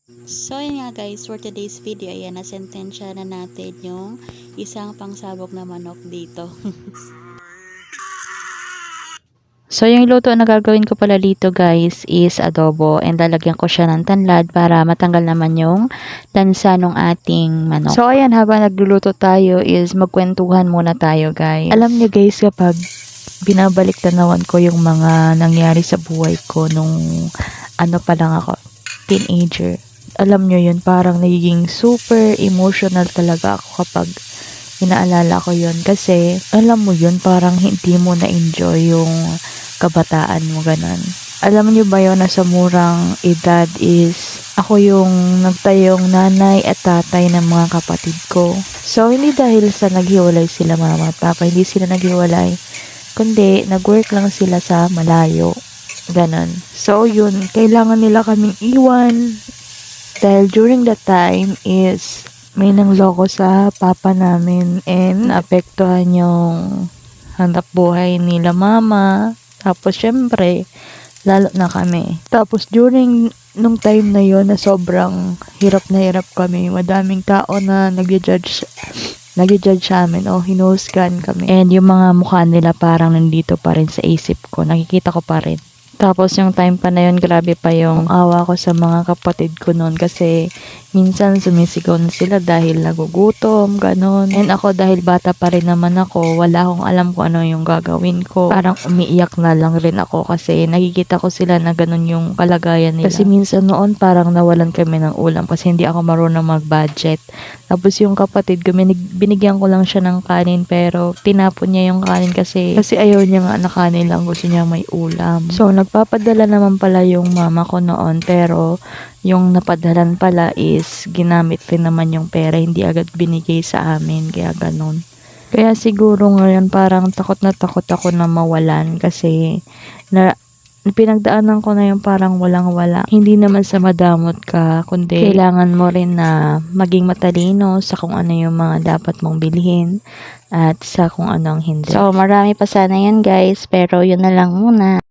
So yun nga guys, for today's video, ayan, nasentensya na natin yung isang pangsabog na manok dito. So yung luto na gagawin ko pala dito guys is adobo, and lalagyan ko siya ng tanlad para matanggal naman yung lansa ng ating manok. So ayan, habang nagluluto tayo is magkwentuhan muna tayo guys. Alam niyo guys, kapag binabalik tanawan ko yung mga nangyari sa buhay ko nung ano pa lang ako, teenager. Alam nyo yun, parang nagiging super emotional talaga ako kapag inaalala ko yun. Kasi, alam mo yun, parang hindi mo na-enjoy yung kabataan mo, ganun. Alam nyo ba yun, na sa murang edad is, ako yung nagtayong nanay at tatay ng mga kapatid ko. So, hindi dahil sa naghiwalay sila mama at papa, hindi sila naghiwalay, kundi nag-work lang sila sa malayo. Ganon. So, yun, kailangan nila kaming iwan. Dahil during that time is may nangloko sa papa namin and naapektuhan yung hanap buhay nila mama. Tapos syempre, lalo na kami. Tapos during nung time na yon na sobrang hirap na hirap kami, madaming tao na nag-judge sa amin o hinuhusgan kami. And yung mga mukha nila parang nandito pa rin sa isip ko. Nakikita ko pa rin. Tapos yung time pa na yun, grabe pa yung awa ko sa mga kapatid ko noon kasi minsan sumisigaw na sila dahil nagugutom, ganon. And ako dahil bata pa rin naman ako, wala akong alam kung ano yung gagawin ko. Parang umiiyak na lang rin ako kasi nakikita ko sila na ganon yung kalagayan nila. Kasi minsan noon parang nawalan kami ng ulam kasi hindi ako marunong mag-budget. Tapos yung kapatid ko, binigyan ko lang siya ng kanin pero tinapon niya yung kanin kasi ayaw niya nga na kanin lang, gusto niya may ulam. So nagpapadala naman pala yung mama ko noon pero yung napadalan pala is ginamit rin naman yung pera, hindi agad binigay sa amin, kaya ganun. Kaya siguro ngayon parang takot na takot ako na mawalan kasi pinagdaanan ko na yung parang walang-wala. Hindi naman sa madamot ka, kundi kailangan mo rin na maging matalino sa kung ano yung mga dapat mong bilhin at sa kung ano ang hindi. So, marami pa sana yan guys, pero yun na lang muna.